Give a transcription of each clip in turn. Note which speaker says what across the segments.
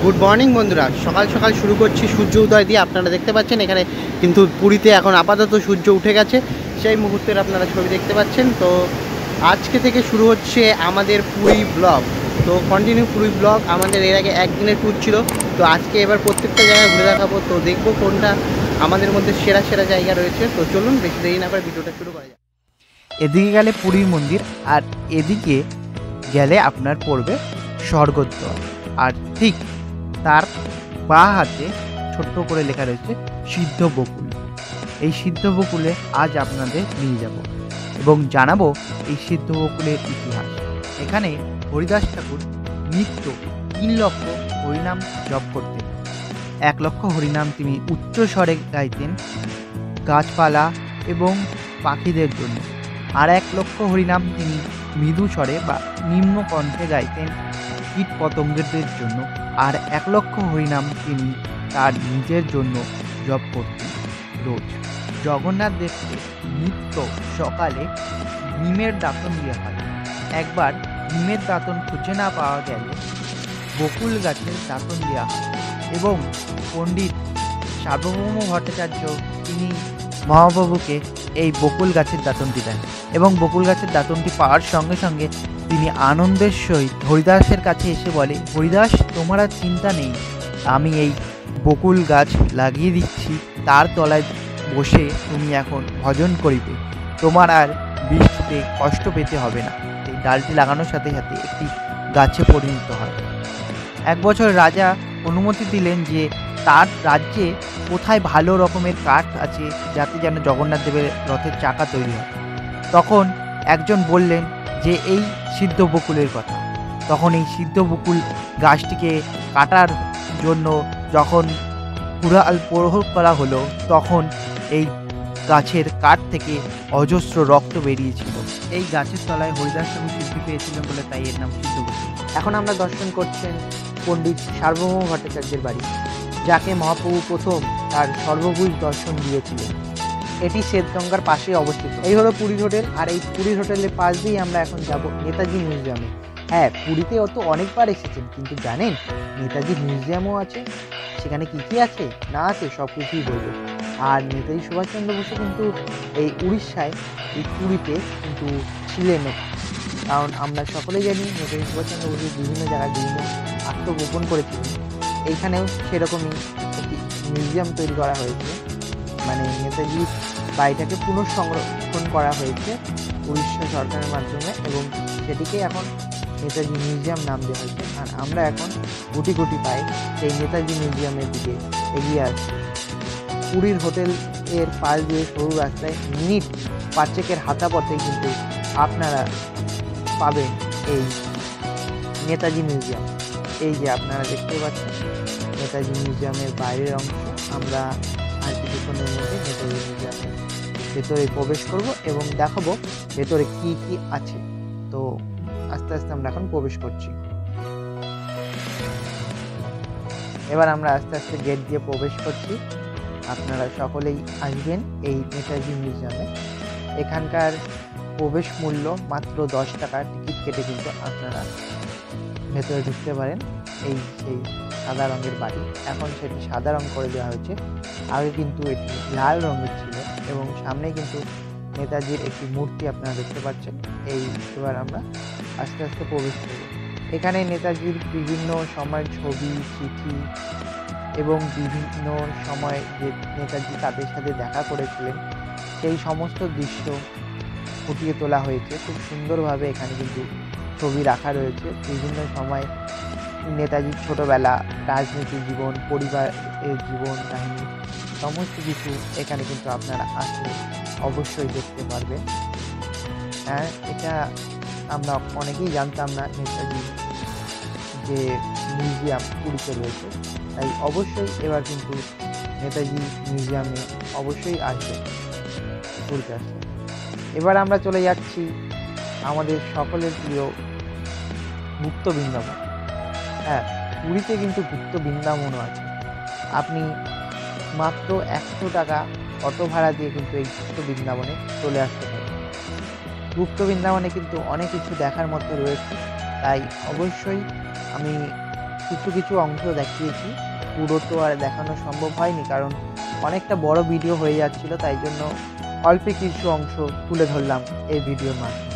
Speaker 1: Good morning বন্ধুরা, সকাল সকাল শুরু করছি সূর্য উদয় দিয়ে। আপনারা দেখতে পাচ্ছেন এখানে কিন্তু পুরীতে এখন আপাতত সূর্য উঠে গেছে, সেই মুহূর্তের আপনারা ছবি দেখতে পাচ্ছেন। তো আজকে থেকে শুরু হচ্ছে আমাদের পুরী ব্লগ। তো কন্টিনিউ পুরী ব্লগ। আমাদের এর আগে একদিনের ট্যুর ছিল, তো আজকে এবার প্রত্যেকটা জায়গায় ঘুরে দেখাবো। তো দেখবো কোনটা আমাদের মধ্যে সেরা সেরা জায়গা রয়েছে। তো চলুন বেশি দেরি না করে ভিডিওটা শুরু করা যায়।
Speaker 2: এদিকে গেলে পুরীর মন্দির, আর এদিকে গেলে আপনার পড়বে স্বর্গদ্বার। আর ঠিক তার বাঁ হাতে ছোট্ট করে লেখা রয়েছে সিদ্ধ বকুল। এই সিদ্ধ বকুলে আজ আপনাদের নিয়ে যাব এবং জানাবো এই সিদ্ধ বকুলের ইতিহাস। এখানে হরিদাস ঠাকুর নিত্য 3 লক্ষ হরিনাম জপ করতেন। 1 লক্ষ হরিনাম তিনি উচ্চ স্বরে গাইতেন গাছপালা এবং পাখিদের জন্য, আর 1 লক্ষ হরিনাম তিনি মৃদু স্বরে বা নিম্ন কণ্ঠে গাইতেন কীট পতঙ্গদের জন্য, আর 1 লক্ষ হরিনাম তিনি তার নিজের জন্য জপ করতেন রোজ। জগন্নাথ দেবকে নিত্য সকালে নিমের দাঁতন দেওয়া হয়। একবার নিমের দাঁতন খুঁজে না পাওয়া গেলে বকুল গাছের দাঁতন দেওয়া হয় এবং পণ্ডিত সার্বভৌম ভট্টাচার্য তিনি মহাপ্রভুকে এই বকুল গাছের দাঁতনটি দেন এবং বকুল গাছের দাঁতনটি পাওয়ার সঙ্গে সঙ্গে তিনি আনন্দের সহিত হরিদাসের কাছে এসে বলে, হরিদাস, তোমার আর চিন্তা নেই, আমি এই বকুল গাছ লাগিয়ে দিচ্ছি, তার তলায় বসে তুমি এখন ভজন করিবে, তোমার আর বৃষ্টিতে কষ্ট পেতে হবে না। এই ডালটি লাগানোর সাথে সাথে একটি গাছে পরিণত হয়। 1 বছর রাজা অনুমতি দিলেন যে তার রাজ্যে কোথায় ভালো রকমের কাঠ আছে যাতে যেন জগন্নাথ দেবের রথের চাকা তৈরি হয়। তখন একজন বললেন যে এই সিদ্ধ বকুলের কথা। তখন এই সিদ্ধ বকুল গাছটিকে কাটার জন্য যখন কুড়াল প্রয়োগ করা হলো, তখন এই গাছের কাঠ থেকে অজস্র রক্ত বেরিয়েছিল। এই গাছের তলায় হরিদাস ঠাকুর সিদ্ধি পেয়েছিলেন বলে তাই এর নাম সিদ্ধ বকুল।
Speaker 1: এখন আমরা দর্শন করছেন পণ্ডিত সার্বভৌম ভট্টাচার্যের বাড়ি, যাকে মহাপ্রভু প্রথম তার সর্বভুজ দর্শন দিয়েছিলেন। এটি শ্বেতগঙ্গার পাশে অবস্থিত। এই হলো পুরীর হোটেল, আর এই পুরীর হোটেলের পাশ দিয়েই আমরা এখন যাব নেতাজি মিউজিয়ামে। হ্যাঁ, পুরীতে অনেকবার এসেছেন, কিন্তু জানেন নেতাজি মিউজিয়ামও আছে। সেখানে কি কি আছে না আছে সব কিছুই বলবো। আর নেতাজি সুভাষচন্দ্র বসু কিন্তু এই উড়িষ্যায় এই পুরীতে কিন্তু ছিলেন, কারণ আমরা সকলেই জানি নেতাজি সুভাষচন্দ্র বসু বিভিন্ন জায়গায় বিভিন্ন আত্মগোপন করেছিলেন। এইখানেও সেরকমই একটি মিউজিয়াম তৈরি করা হয়েছে, মানে নেতাজির বাড়িটাকে পুনঃসংরক্ষণ করা হয়েছে উড়িষ্যা সরকারের মাধ্যমে, এবং সেটিকে এখন নেতাজি মিউজিয়াম নাম দেওয়া হয়েছে। আর আমরা এখন গুটি গুটি পাই সেই নেতাজি মিউজিয়ামের দিকে এগিয়ে আসছি। পুরীর হোটেল এর পাশ দিয়ে সরু রাস্তায় মিনিট 5 হাঁটা পথে কিন্তু আপনারা পাবেন এই নেতাজি মিউজিয়াম। এই যে আপনারা দেখতে পাচ্ছেন নেতাজি মিউজিয়ামের বাইরের অংশ। আমরা আর কিছুক্ষণের মধ্যে নেতাজি মিউজিয়ামের ভেতরে প্রবেশ করব এবং দেখাবো ভেতরে কি কি আছে। তো আস্তে আস্তে আমরা এখন প্রবেশ করছি। এবার আমরা আস্তে আস্তে গেট দিয়ে প্রবেশ করছি। আপনারা সকলেই আসবেন এই নেতাজি মিউজিয়ামে। এখানকার প্রবেশ মূল্য মাত্র 10 টাকা। টিকিট কেটে কিন্তু আপনারা ভেতরে ঢুকতে পারেন। এই সেই সাদা রঙের বাড়ি, এখন সেটি সাদা রং করে দেওয়া হয়েছে। আগে কিন্তু এটি লাল রঙের ছিল এবং সামনে কিন্তু নেতাজির একটি মূর্তি আপনারা দেখতে পাচ্ছেন। এবার আমরা আস্তে আস্তে প্রবেশ করব। এখানে নেতাজির বিভিন্ন সময়ের ছবি, চিঠি এবং বিভিন্ন সময় যে নেতাজি তাদের সাথে দেখা করেছিলেন সেই সমস্ত দৃশ্য ফুটিয়ে তোলা হয়েছে খুব সুন্দরভাবে। এখানে কিন্তু ছবি রাখা রয়েছে বিভিন্ন সময় নেতাজির ছোটবেলা, রাজনীতির জীবন, পরিবারের জীবন কাহিনী সমস্ত কিছু এখানে কিন্তু আপনারা আসলে অবশ্যই দেখতে পারবেন। হ্যাঁ, এটা আমরা অনেকেই জানতাম না নেতাজি যে মিউজিয়াম পুরীতে রয়েছে, তাই অবশ্যই এবার কিন্তু নেতাজি মিউজিয়ামে অবশ্যই আসবে, পুরীতে আসবে। এবার আমরা চলে যাচ্ছি আমাদের সকলের প্রিয় গুপ্ত বৃন্দাবন। হ্যাঁ, পুরীতে কিন্তু গুপ্ত বৃন্দাবনও আছে। আপনি মাত্র 100 টাকা অটো ভাড়া দিয়ে কিন্তু এই গুপ্ত বৃন্দাবনে চলে আসতে পারেন। গুপ্ত বৃন্দাবনে কিন্তু অনেক কিছু দেখার মতো রয়েছে, তাই অবশ্যই আমি কিছু কিছু অংশ দেখিয়েছি, পুরো তো আর দেখানো সম্ভব হয়নি, কারণ অনেকটা বড় ভিডিও হয়ে যাচ্ছিল, তাই জন্য অল্প কিছু অংশ তুলে ধরলাম এই ভিডিওর মাধ্যমে।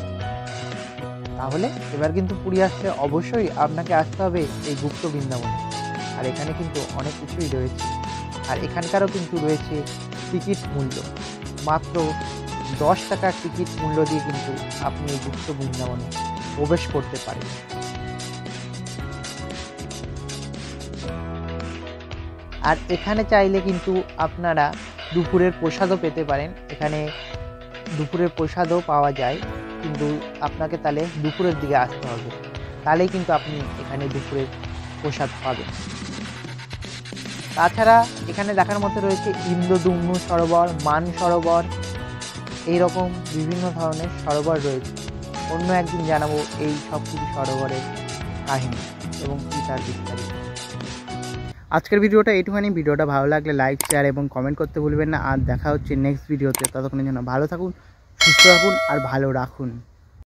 Speaker 1: তাহলে এবার কিন্তু পুরী আসলে অবশ্যই আপনাকে আসতে হবে এই গুপ্ত বৃন্দাবনে। আর এখানে কিন্তু অনেক কিছুই রয়েছে, আর এখানকারও কিন্তু রয়েছে টিকিট মূল্য। মাত্র 10 টাকার টিকিট মূল্য দিয়ে কিন্তু আপনি এই গুপ্ত বৃন্দাবনে প্রবেশ করতে পারেন। আর এখানে চাইলে কিন্তু আপনারা দুপুরের প্রসাদও পেতে পারেন। এখানে দুপুরের প্রসাদও পাওয়া যায়, কিন্তু আপনাকে তাহলে দুপুরের দিকে আসতে হবে, তাহলেই কিন্তু আপনি এখানে দুপুরের প্রসাদ পাবেন। তাছাড়া এখানে দেখার মতো রয়েছে ইন্দ্রদুম্ন সরোবর, মান সরোবর, এইরকম বিভিন্ন ধরনের সরোবর রয়েছে। অন্য একদিন জানাবো এই সব কিছু সরোবরের কাহিনী এবং কি তার বিস্তারিত।
Speaker 2: আজকের ভিডিওটা এইটুখানি। ভিডিওটা ভালো লাগলে লাইক, শেয়ার এবং কমেন্ট করতে ভুলবেন না। আর দেখা হচ্ছে নেক্সট ভিডিওতে। ততক্ষণের জন্য ভালো থাকুন, সুস্থ থাকুন আর ভালো রাখুন।